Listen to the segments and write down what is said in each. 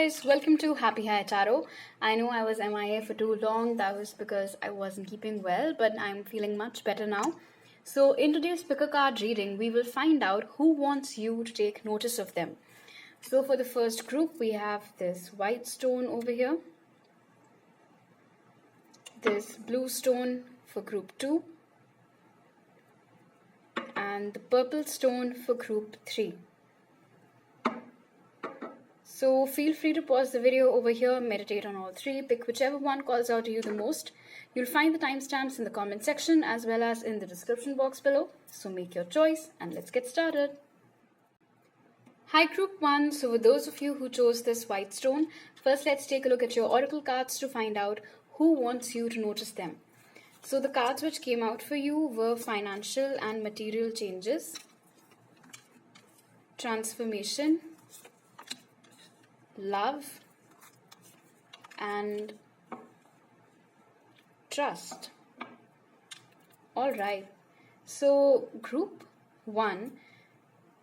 guys, welcome to Happy High Tarot. I know I was MIA for too long. That was because I wasn't keeping well, but I'm feeling much better now. So in today's pick a card reading, we will find out who wants you to take notice of them. So for the first group, we have this white stone over here, this blue stone for group 2, and the purple stone for group 3. So feel free to pause the video over here, meditate on all three, pick whichever one calls out to you the most. You'll find the timestamps in the comment section as well as in the description box below. So make your choice and let's get started. Hi group 1, so for those of you who chose this white stone, first let's take a look at your oracle cards to find out who wants you to notice them. So the cards which came out for you were financial and material changes, transformation, love, and trust. Alright, so group 1,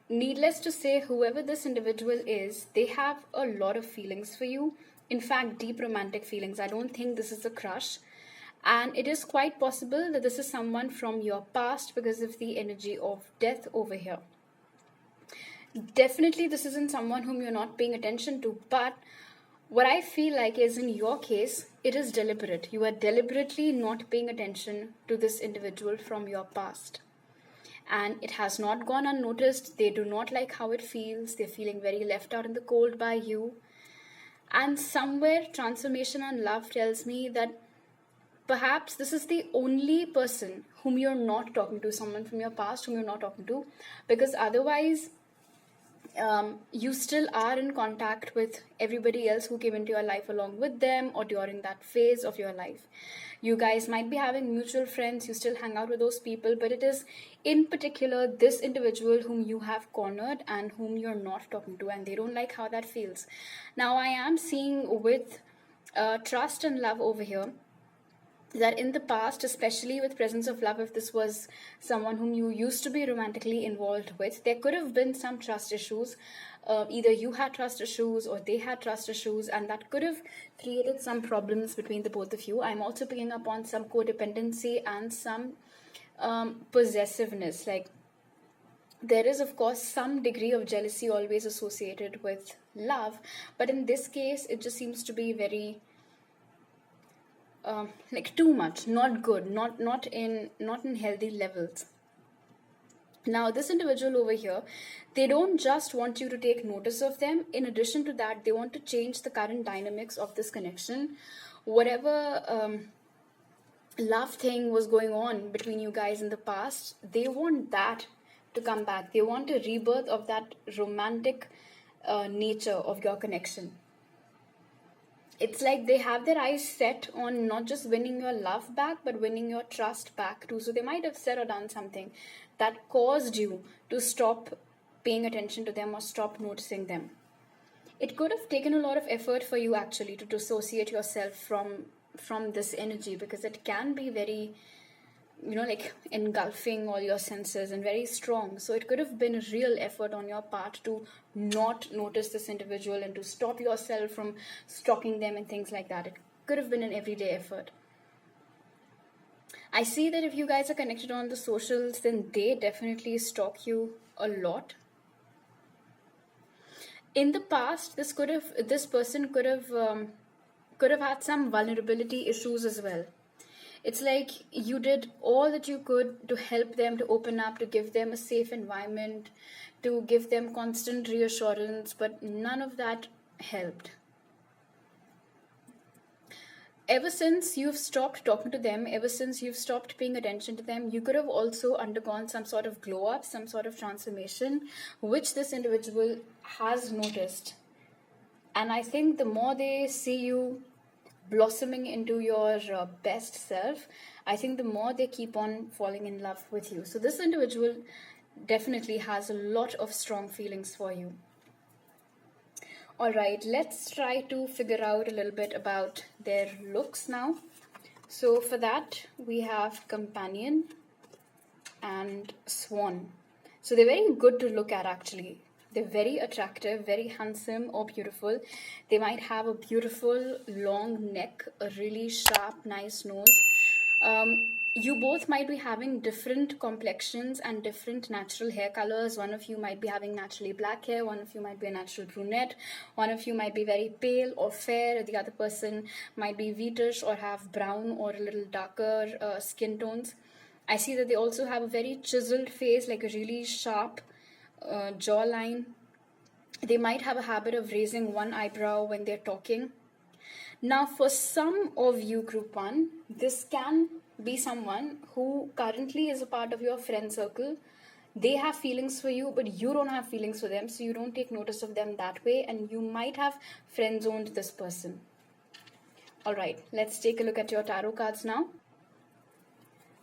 needless to say, whoever this individual is, they have a lot of feelings for you. In fact, deep romantic feelings. I don't think this is a crush. And it is quite possible that this is someone from your past because of the energy of death over here. Definitely this isn't someone whom you're not paying attention to, but what I feel like is in your case, it is deliberate. You are deliberately not paying attention to this individual from your past. And it has not gone unnoticed. They do not like how it feels. They're feeling very left out in the cold by you. And somewhere transformation and love tells me that perhaps this is the only person whom you're not talking to, someone from your past whom you're not talking to, because otherwise you still are in contact with everybody else who came into your life along with them or during that phase of your life. You guys might be having mutual friends, you still hang out with those people, but it is in particular this individual whom you have cornered and whom you're not talking to, and they don't like how that feels. Now I am seeing with trust and love over here that in the past, especially with presence of love, if this was someone whom you used to be romantically involved with, there could have been some trust issues. Either you had trust issues or they had trust issues, and that could have created some problems between the both of you. I'm also picking up on some codependency and some possessiveness. Like, there is of course some degree of jealousy always associated with love, but in this case it just seems to be very like too much, not good, not in healthy levels. Now this individual over here, they don't just want you to take notice of them. In addition to that, they want to change the current dynamics of this connection. Whatever love thing was going on between you guys in the past, they want that to come back. They want a rebirth of that romantic nature of your connection. It's like they have their eyes set on not just winning your love back, but winning your trust back too. So they might have said or done something that caused you to stop paying attention to them or stop noticing them. It could have taken a lot of effort for you actually to dissociate yourself from this energy, because it can be very, like engulfing all your senses and very strong. So it could have been a real effort on your part to not notice this individual and to stop yourself from stalking them and things like that. It could have been an everyday effort. I see that if you guys are connected on the socials, then they definitely stalk you a lot. In the past, this person could have had some vulnerability issues as well. It's like you did all that you could to help them to open up, to give them a safe environment, to give them constant reassurance, but none of that helped. Ever since you've stopped talking to them, ever since you've stopped paying attention to them, you could have also undergone some sort of glow up, some sort of transformation, which this individual has noticed. And I think the more they see you blossoming into your best self, I think the more they keep on falling in love with you. So this individual definitely has a lot of strong feelings for you. Alright, let's try to figure out a little bit about their looks now. So for that, we have companion and swan. So they're very good to look at actually. They're very attractive, very handsome or beautiful. They might have a beautiful long neck, a really sharp, nice nose. You both might be having different complexions and different natural hair colors. One of you might be having naturally black hair, one of you might be a natural brunette, one of you might be very pale or fair, the other person might be wheatish or have brown or a little darker skin tones. I see that they also have a very chiseled face, like a really sharp jawline. They might have a habit of raising one eyebrow when they're talking. Now, for some of you, group 1, this can be someone who currently is a part of your friend circle. They have feelings for you, but you don't have feelings for them, so you don't take notice of them that way, and you might have friend-zoned this person. All right, let's take a look at your tarot cards now.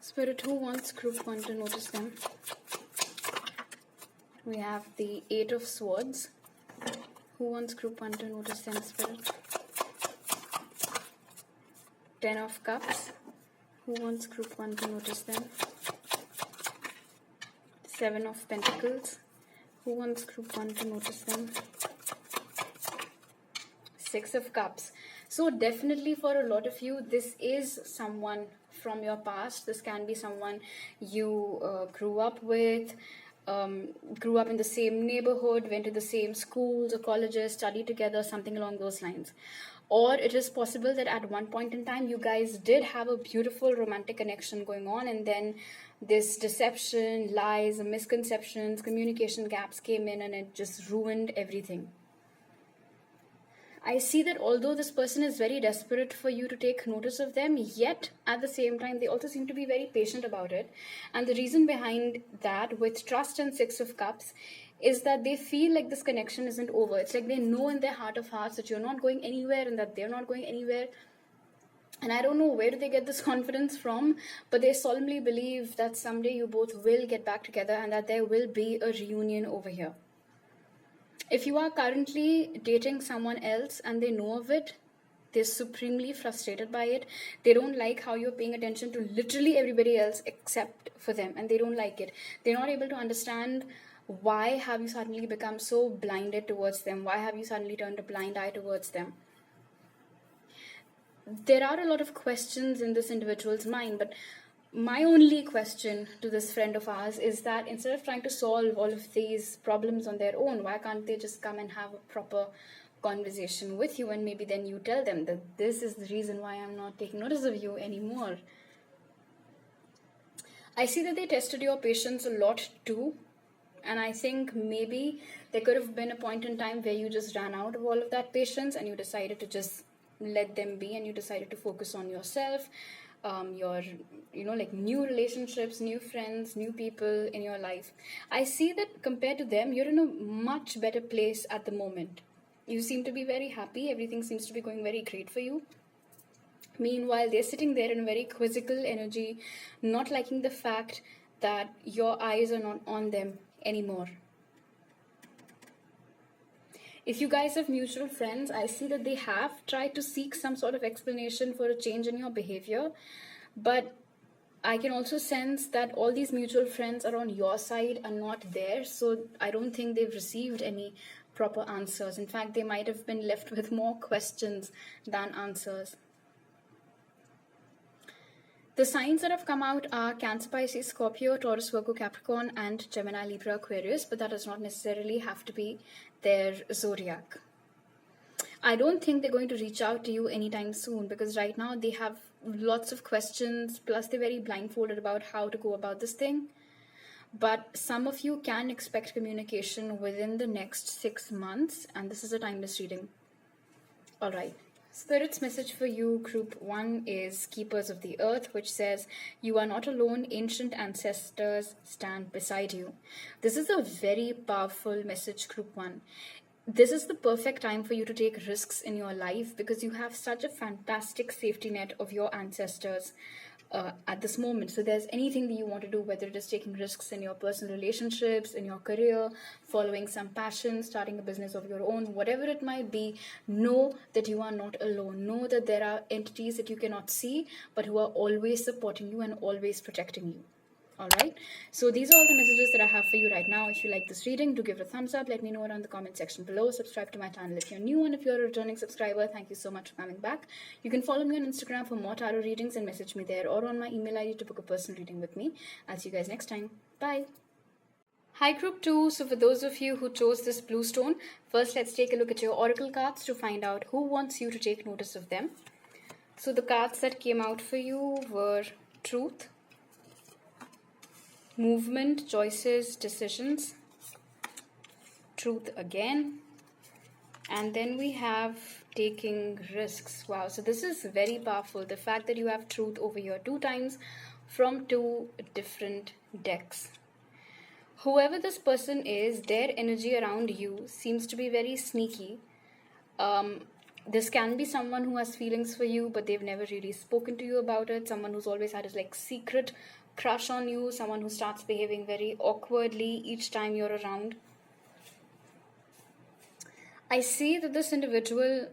Spirit, who wants group 1 to notice them? We have the 8 of Swords. Who wants group 1 to notice them, Spirit? 10 of Cups. Who wants group 1 to notice them? 7 of Pentacles. Who wants group 1 to notice them? 6 of Cups. So definitely for a lot of you, this is someone from your past. This can be someone you grew up with, grew up in the same neighborhood, went to the same schools or colleges, studied together, something along those lines. Or it is possible that at one point in time, you guys did have a beautiful romantic connection going on, and then this deception, lies, misconceptions, communication gaps came in, and it just ruined everything. I see that although this person is very desperate for you to take notice of them, yet at the same time, they also seem to be very patient about it. And the reason behind that, with Trust and 6 of Cups, is that they feel like this connection isn't over. It's like they know in their heart of hearts that you're not going anywhere and that they're not going anywhere. And I don't know where do they get this confidence from, but they solemnly believe that someday you both will get back together and that there will be a reunion over here. If you are currently dating someone else and they know of it, they're supremely frustrated by it. They don't like how you're paying attention to literally everybody else except for them, and they don't like it. They're not able to understand why have you suddenly become so blinded towards them? Why have you suddenly turned a blind eye towards them? There are a lot of questions in this individual's mind, but my only question to this friend of ours is that instead of trying to solve all of these problems on their own, why can't they just come and have a proper conversation with you, and maybe then you tell them that this is the reason why I'm not taking notice of you anymore. I see that they tested your patience a lot too, and I think maybe there could have been a point in time where you just ran out of all of that patience and you decided to just let them be, and you decided to focus on yourself, your like new relationships, new friends, new people in your life. I see that compared to them, you're in a much better place at the moment. You seem to be very happy. Everything seems to be going very great for you. Meanwhile, they're sitting there in a very quizzical energy, not liking the fact that your eyes are not on them anymore. If you guys have mutual friends, I see that they have tried to seek some sort of explanation for a change in your behavior, but I can also sense that all these mutual friends are on your side and not theirs, so I don't think they've received any proper answers. In fact, they might have been left with more questions than answers. The signs that have come out are Cancer, Pisces, Scorpio, Taurus, Virgo, Capricorn, and Gemini, Libra, Aquarius, but that does not necessarily have to be their zodiac. I don't think they're going to reach out to you anytime soon, because right now they have lots of questions, plus they're very blindfolded about how to go about this thing. But some of you can expect communication within the next 6 months, and this is a timeless reading. All right. Spirit's message for you, group 1, is Keepers of the Earth, which says, you are not alone, ancient ancestors stand beside you. This is a very powerful message, group 1. This is the perfect time for you to take risks in your life because you have such a fantastic safety net of your ancestors at this moment. So there's anything that you want to do, whether it is taking risks in your personal relationships, in your career, following some passion, starting a business of your own, whatever it might be, know that you are not alone. Know that there are entities that you cannot see, but who are always supporting you and always protecting you. Alright, so these are all the messages that I have for you right now. If you like this reading, do give it a thumbs up. Let me know it on the comment section below. Subscribe to my channel if you're new, and if you're a returning subscriber, thank you so much for coming back. You can follow me on Instagram for more tarot readings and message me there, or on my email ID to book a personal reading with me. I'll see you guys next time. Bye. Hi group 2, so for those of you who chose this blue stone, first let's take a look at your oracle cards to find out who wants you to take notice of them. So the cards that came out for you were Truth, Movement, Choices, Decisions, Truth again, and then we have Taking Risks. Wow, so this is very powerful. The fact that you have Truth over here 2 times from 2 different decks. Whoever this person is, their energy around you seems to be very sneaky. This can be someone who has feelings for you, but they've never really spoken to you about it. Someone who's always had a secret crush on you. Someone who starts behaving very awkwardly each time you're around. I see that this individual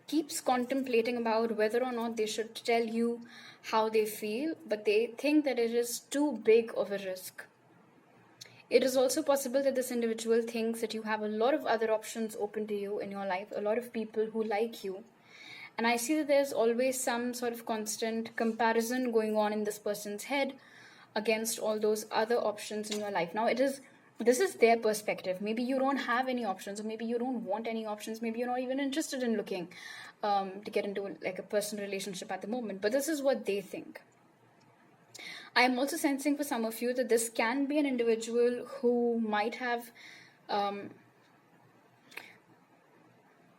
keeps contemplating about whether or not they should tell you how they feel, but they think that it is too big of a risk. It is also possible that this individual thinks that you have a lot of other options open to you in your life, a lot of people who like you. And I see that there's always some sort of constant comparison going on in this person's head against all those other options in your life. Now, this is their perspective. Maybe you don't have any options, or maybe you don't want any options. Maybe you're not even interested in looking to get into a personal relationship at the moment. But this is what they think. I am also sensing for some of you that this can be an individual who might have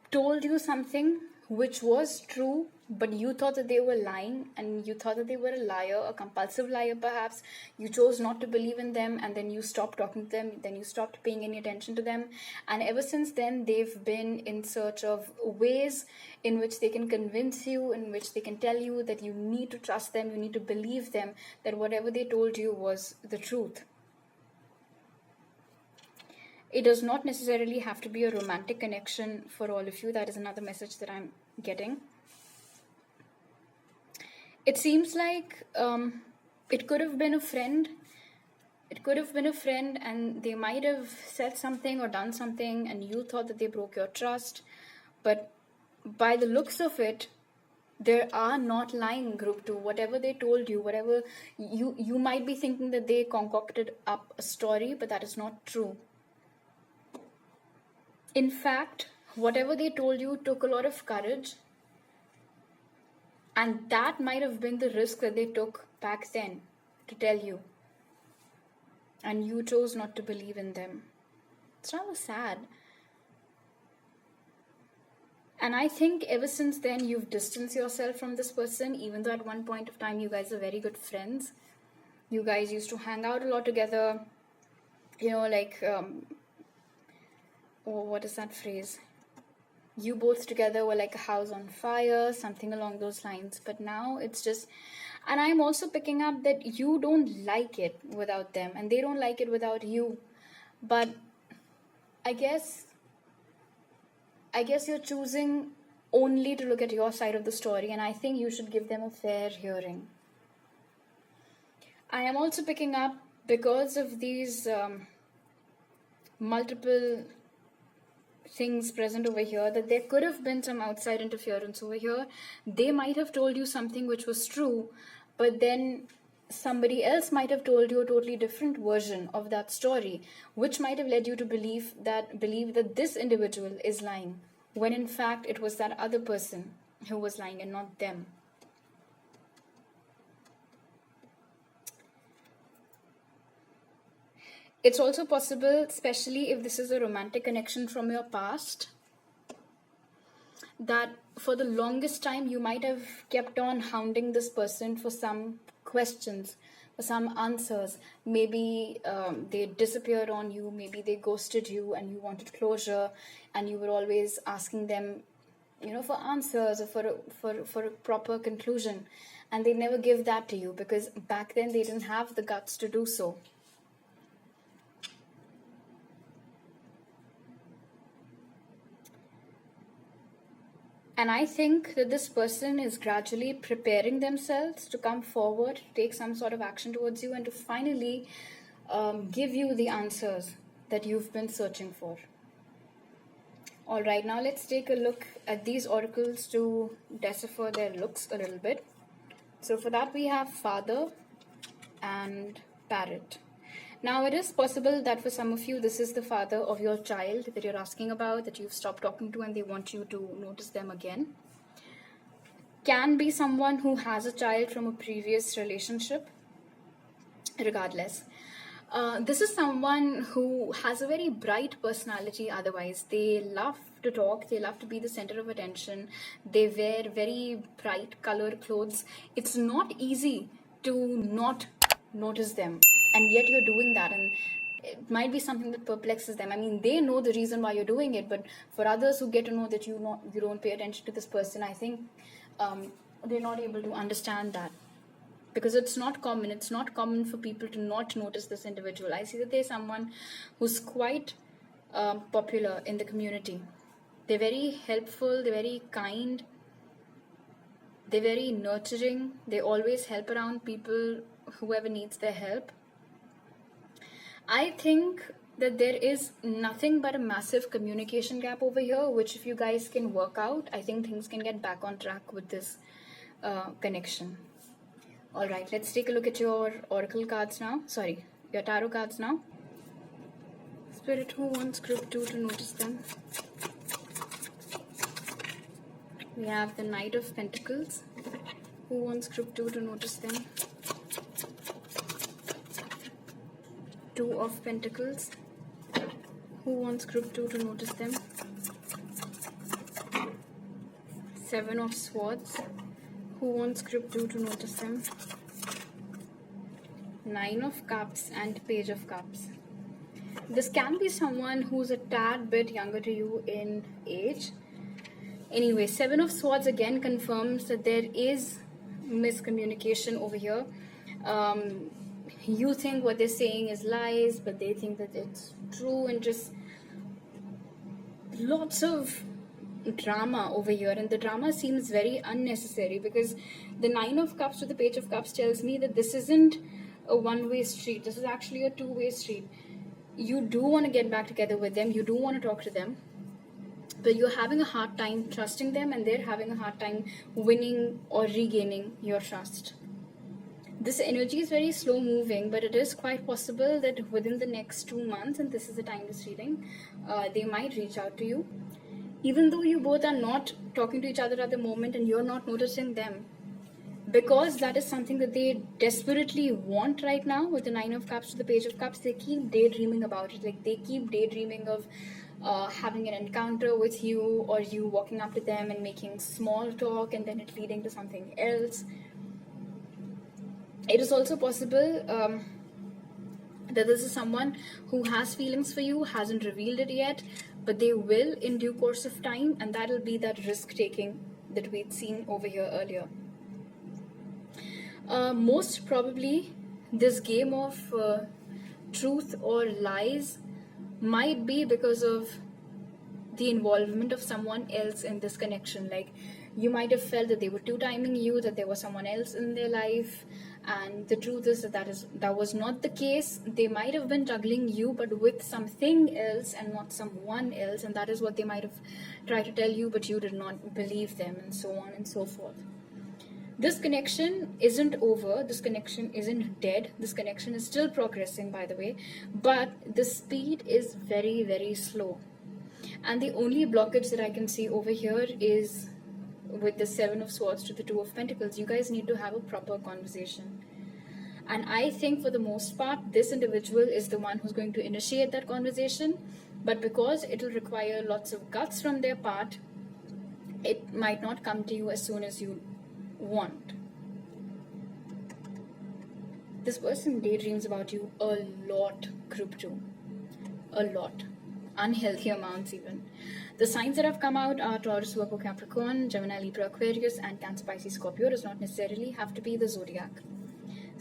told you something which was true, but you thought that they were lying, and you thought that they were a liar, a compulsive liar perhaps. You chose not to believe in them, and then you stopped talking to them, then you stopped paying any attention to them. And ever since then, they've been in search of ways in which they can convince you, in which they can tell you that you need to trust them, you need to believe them, that whatever they told you was the truth. It does not necessarily have to be a romantic connection for all of you. That is another message that I'm getting. It seems like it could have been a friend. It could have been a friend, and they might have said something or done something, and you thought that they broke your trust. But by the looks of it, they are not lying, group 2. Whatever they told you, whatever you might be thinking that they concocted up a story, but that is not true. In fact, whatever they told you took a lot of courage, and that might have been the risk that they took back then to tell you. And you chose not to believe in them. It's rather sad. And I think ever since then, you've distanced yourself from this person, even though at one point of time, you guys are very good friends. You guys used to hang out a lot together. What is that phrase? You both together were like a house on fire, something along those lines. But now it's just, and I'm also picking up that you don't like it without them, and they don't like it without you. But I guess you're choosing only to look at your side of the story, and I think you should give them a fair hearing. I am also picking up, because of these multiple things present over here, that there could have been some outside interference over here. They might have told you something which was true, but then somebody else might have told you a totally different version of that story, which might have led you to believe that this individual is lying, when in fact it was that other person who was lying and not them. It's also possible, especially if this is a romantic connection from your past, that for the longest time you might have kept on hounding this person for some questions, for some answers. Maybe they disappeared on you, maybe they ghosted you and you wanted closure, and you were always asking them, for answers or for a proper conclusion, and they never give that to you because back then they didn't have the guts to do so. And I think that this person is gradually preparing themselves to come forward, to take some sort of action towards you, and to finally give you the answers that you've been searching for. Alright, now let's take a look at these oracles to decipher their looks a little bit. So for that we have Father and Parrot. Now it is possible that for some of you this is the father of your child that you're asking about, that you've stopped talking to and they want you to notice them again. Can be someone who has a child from a previous relationship. Regardless, this is someone who has a very bright personality otherwise. They love to talk, they love to be the center of attention, they wear very bright colored clothes. It's not easy to not notice them, and yet you're doing that, and it might be something that perplexes them. I mean, they know the reason why you're doing it, but for others who get to know that you don't pay attention to this person, I think they're not able to understand that. Because it's not common. It's not common for people to not notice this individual. I see that there's someone who's quite popular in the community. They're very helpful, they're very kind, they're very nurturing, they always help around people, whoever needs their help. I think that there is nothing but a massive communication gap over here, which if you guys can work out, I think things can get back on track with this connection. Alright, let's take a look at your oracle cards now. Sorry, your tarot cards now. Spirit, who wants group 2 to notice them? We have the Knight of Pentacles. Who wants group 2 to notice them? Two of Pentacles. Who wants group 2 to notice them? Seven of Swords. Who wants group 2 to notice them? Nine of Cups and Page of Cups. This can be someone who's a tad bit younger to you in age. Anyway, Seven of Swords again confirms that there is miscommunication over here. You think what they're saying is lies, but they think that it's true, and just lots of drama over here. And the drama seems very unnecessary, because the Nine of Cups to the Page of Cups tells me that this isn't a one-way street. This is actually a two-way street. You do want to get back together with them, you do want to talk to them, but you're having a hard time trusting them, and they're having a hard time winning or regaining your trust. This energy is very slow moving, but it is quite possible that within the next 2 months, and this is a timeless reading, they might reach out to you. Even though you both are not talking to each other at the moment and you're not noticing them, because that is something that they desperately want right now with the Nine of Cups to the Page of Cups, they keep daydreaming about it. Like, they keep daydreaming of having an encounter with you, or you walking up to them and making small talk and then it leading to something else. It is also possible that this is someone who has feelings for you, hasn't revealed it yet, but they will in due course of time, and that'll be that risk-taking that we'd seen over here earlier. Most probably, this game of truth or lies might be because of the involvement of someone else in this connection. Like, you might have felt that they were two-timing you, that there was someone else in their life, and the truth is that was not the case. They might have been juggling you, but with something else and not someone else, and that is what they might have tried to tell you, but you did not believe them, and so on and so forth. This connection isn't over, this connection isn't dead, this connection is still progressing, by the way, but the speed is very, very slow. And the only blockage that I can see over here is with the Seven of Swords to the Two of Pentacles. You guys need to have a proper conversation. And I think for the most part, this individual is the one who's going to initiate that conversation. But because it will require lots of guts from their part, it might not come to you as soon as you want. This person daydreams about you a lot, group 2. A lot. Unhealthy amounts even. The signs that have come out are Taurus, Virgo, Capricorn, Gemini, Libra, Aquarius, and Cancer, Pisces, Scorpio. Does not necessarily have to be the zodiac.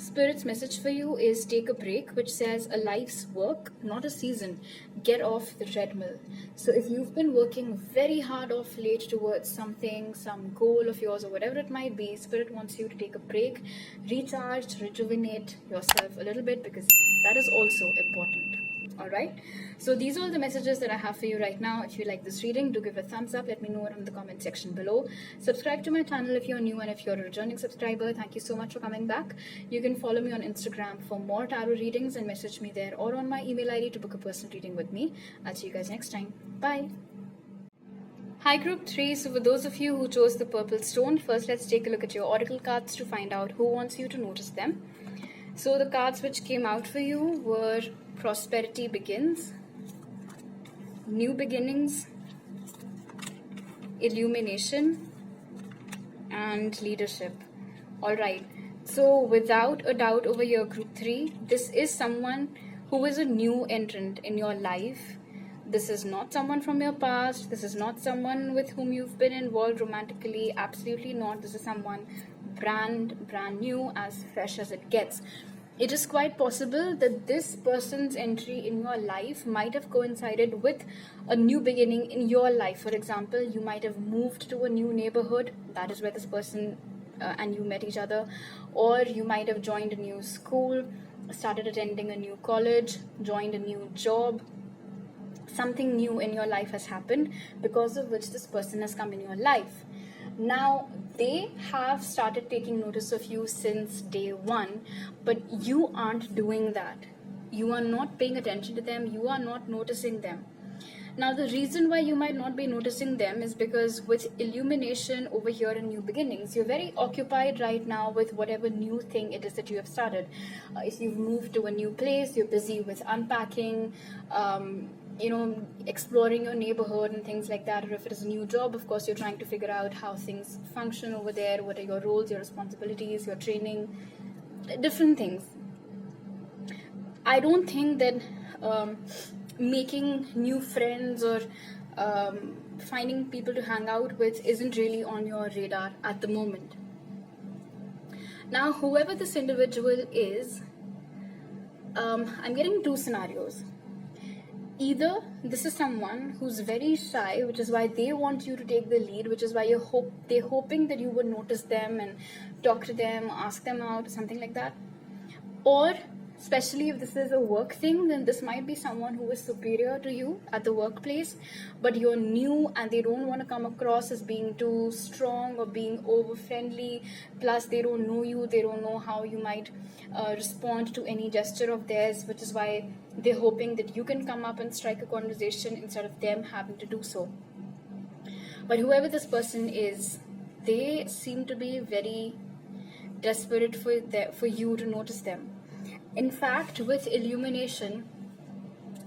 Spirit's message for you is take a break, which says a life's work, not a season. Get off the treadmill. So if you've been working very hard off late towards something, some goal of yours or whatever it might be, Spirit wants you to take a break, recharge, rejuvenate yourself a little bit, because that is also important. Alright, so these are all the messages that I have for you right now. If you like this reading, do give a thumbs up. Let me know it in the comment section below. Subscribe to my channel if you're new, and if you're a returning subscriber, thank you so much for coming back. You can follow me on Instagram for more tarot readings and message me there, or on my email ID to book a personal reading with me. I'll see you guys next time. Bye. Hi group 3, so for those of you who chose the purple stone, first let's take a look at your oracle cards to find out who wants you to notice them. So the cards which came out for you were Prosperity Begins, New Beginnings, Illumination, and Leadership. Alright, so without a doubt over here group 3, this is someone who is a new entrant in your life. This is not someone from your past. This is not someone with whom you've been involved romantically. Absolutely not. This is someone brand new, as fresh as it gets. It is quite possible that this person's entry in your life might have coincided with a new beginning in your life. For example, you might have moved to a new neighborhood. That is where this person and you met each other. Or you might have joined a new school, started attending a new college, joined a new job. Something new in your life has happened, because of which this person has come in your life. Now, they have started taking notice of you since day one, but you aren't doing that. You are not paying attention to them. You are not noticing them. Now, the reason why you might not be noticing them is because with illumination over here in new beginnings, you're very occupied right now with whatever new thing it is that you have started. If you've moved to a new place, you're busy with unpacking, exploring your neighborhood and things like that. Or if it is a new job, of course, you're trying to figure out how things function over there. What are your roles, your responsibilities, your training, different things. I don't think that making new friends or finding people to hang out with isn't really on your radar at the moment. Now, whoever this individual is, I'm getting two scenarios. Either this is someone who's very shy, which is why they want you to take the lead, which is why they're hoping that you would notice them and talk to them, ask them out, or something like that. Or, especially if this is a work thing, then this might be someone who is superior to you at the workplace, but you're new and they don't want to come across as being too strong or being over friendly. Plus, they don't know you, they don't know how you might respond to any gesture of theirs, which is why they're hoping that you can come up and strike a conversation instead of them having to do so. But whoever this person is, they seem to be very desperate for you to notice them. In fact, with illumination,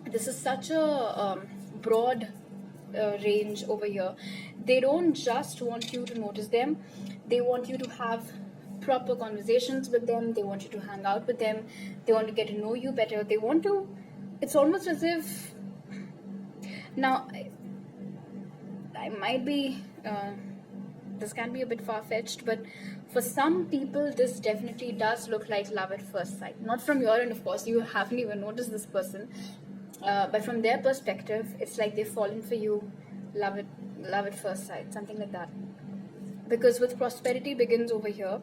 this is such a broad range over here. They don't just want you to notice them. They want you to have proper conversations with them. They want you to hang out with them. They want to get to know you better. They want to, it's almost as if, now, I might be, this can be a bit far-fetched, but for some people, this definitely does look like love at first sight. Not from your end, of course, you haven't even noticed this person. But from their perspective, it's like they've fallen for you, love at first sight, something like that. Because with Prosperity Begins over here,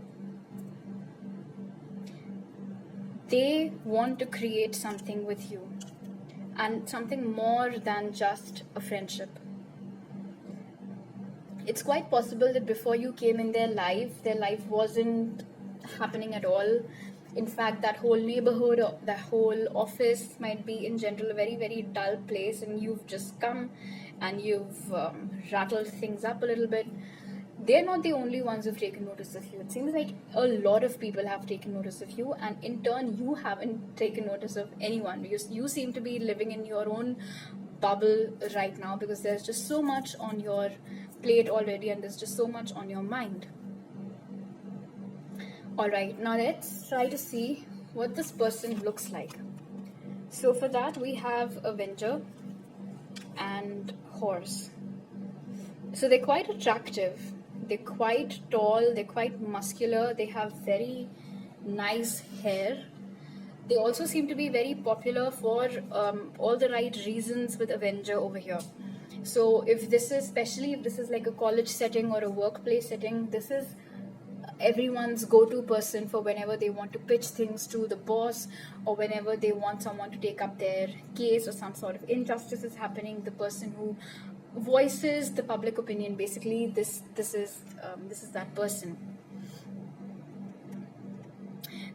they want to create something with you, and something more than just a friendship. It's quite possible that before you came in their life wasn't happening at all. In fact, that whole neighborhood or that whole office might be in general a very, very dull place, and you've just come and you've rattled things up a little bit. They're not the only ones who've taken notice of you. It seems like a lot of people have taken notice of you, and in turn, you haven't taken notice of anyone. You seem to be living in your own bubble right now, because there's just so much on your plate already, and there's just so much on your mind. Alright, now let's try to see what this person looks like. So for that, we have Avenger and Horse. So they're quite attractive. They're quite tall, they're quite muscular, they have very nice hair. They also seem to be very popular for all the right reasons with Avenger over here. So if this is, especially if this is like a college setting or a workplace setting, this is everyone's go-to person for whenever they want to pitch things to the boss, or whenever they want someone to take up their case or some sort of injustice is happening. The person who voices the public opinion, basically, this is that person.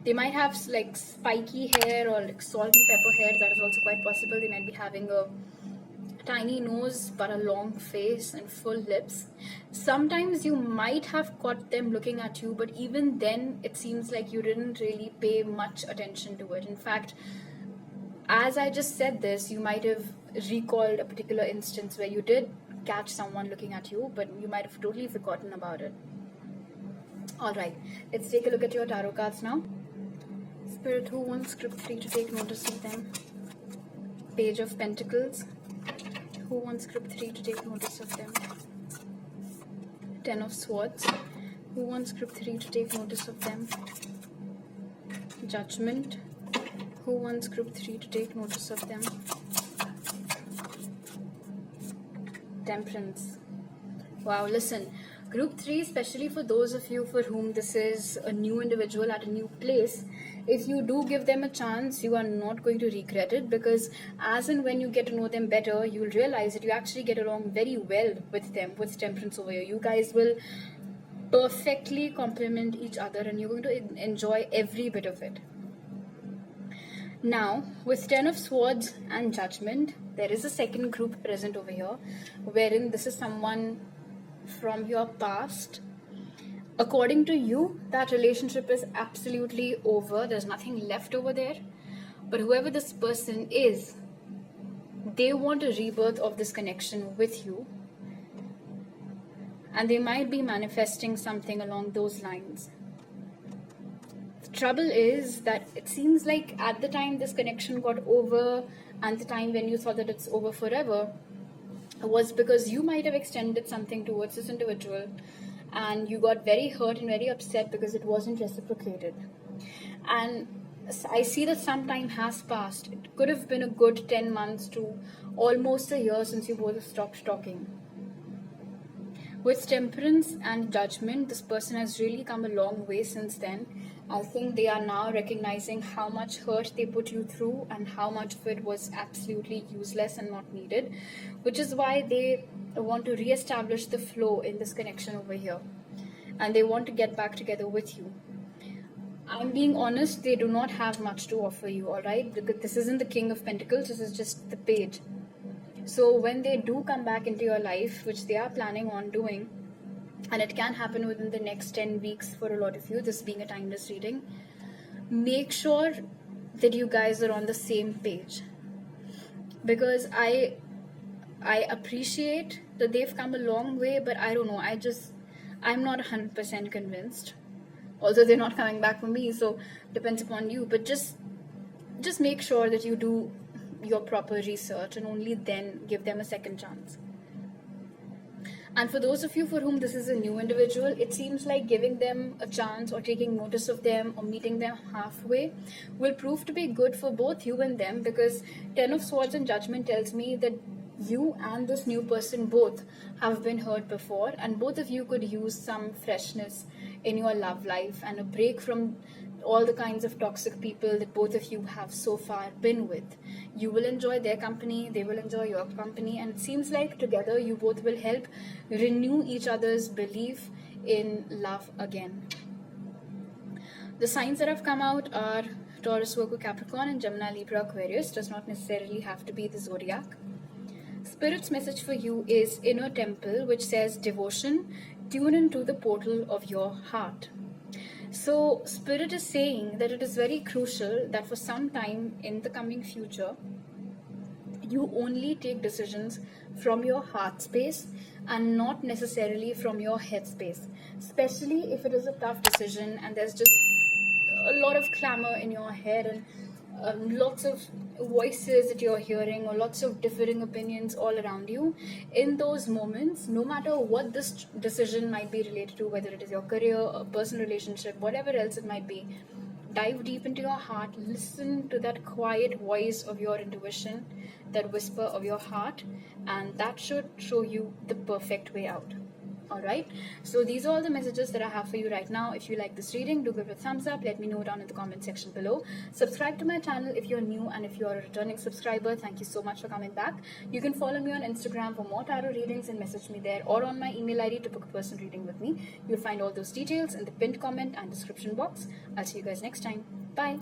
They might have like spiky hair or like salt and pepper hair. That is also quite possible. They might be having a tiny nose but a long face and full lips. Sometimes you might have caught them looking at you, but even then it seems like you didn't really pay much attention to it. In fact, as I just said this, you might have recalled a particular instance where you did catch someone looking at you, but you might have totally forgotten about it. Alright, let's take a look at your tarot cards now. Spirit, who wants script 3 to take notice of them? Page of Pentacles. Who wants script 3 to take notice of them? Ten of Swords. Who wants script 3 to take notice of them? Judgment. Who wants script 3 to take notice of them? Temperance. Wow, listen. Group 3, especially for those of you for whom this is a new individual at a new place, if you do give them a chance, you are not going to regret it, because as and when you get to know them better, you will realize that you actually get along very well with them, with Temperance over here. You guys will perfectly complement each other and you're going to enjoy every bit of it. Now, with Ten of Swords and Judgment, there is a second group present over here, wherein this is someone from your past. According to you, that relationship is absolutely over. There's nothing left over there. But whoever this person is, they want a rebirth of this connection with you. And they might be manifesting something along those lines. The trouble is that it seems like at the time this connection got over and the time when you thought that it's over forever was because you might have extended something towards this individual and you got very hurt and very upset because it wasn't reciprocated. And I see that some time has passed. It could have been a good 10 months to almost a year since you both have stopped talking. With Temperance and Judgment, this person has really come a long way since then. I think they are now recognizing how much hurt they put you through and how much of it was absolutely useless and not needed, which is why they want to re-establish the flow in this connection over here. And they want to get back together with you. I'm being honest, they do not have much to offer you, alright? Because this isn't the King of Pentacles, this is just the Page. So when they do come back into your life, which they are planning on doing, and it can happen within the next 10 weeks for a lot of you, this being a timeless reading, make sure that you guys are on the same page. Because I appreciate that they've come a long way, but I don't know, I'm not 100% convinced. Although they're not coming back for me, so depends upon you. But just make sure that you do your proper research and only then give them a second chance. And for those of you for whom this is a new individual, it seems like giving them a chance or taking notice of them or meeting them halfway will prove to be good for both you and them, because Ten of Swords and Judgment tells me that you and this new person both have been hurt before, and both of you could use some freshness in your love life and a break from all the kinds of toxic people that both of you have so far been with. You will enjoy their company, they will enjoy your company, and it seems like together you both will help renew each other's belief in love again. The signs that have come out are Taurus, Virgo, Capricorn, and Gemini, Libra, Aquarius. Does not necessarily have to be the zodiac. Spirit's message for you is Inner Temple, which says devotion, tune into the portal of your heart. So Spirit is saying that it is very crucial that for some time in the coming future, you only take decisions from your heart space and not necessarily from your head space, especially if it is a tough decision and there's just a lot of clamor in your head and lots of voices that you're hearing or lots of differing opinions all around you. In those moments, no matter what this decision might be related to, whether it is your career, a personal relationship, whatever else it might be, dive deep into your heart, listen to that quiet voice of your intuition, that whisper of your heart, and that should show you the perfect way out. Alright, so these are all the messages that I have for you right now. If you like this reading, do give it a thumbs up. Let me know down in the comment section below. Subscribe to my channel if you're new, and if you're a returning subscriber, thank you so much for coming back. You can follow me on Instagram for more tarot readings and message me there, or on my email ID to book a personal reading with me. You'll find all those details in the pinned comment and description box. I'll see you guys next time. Bye.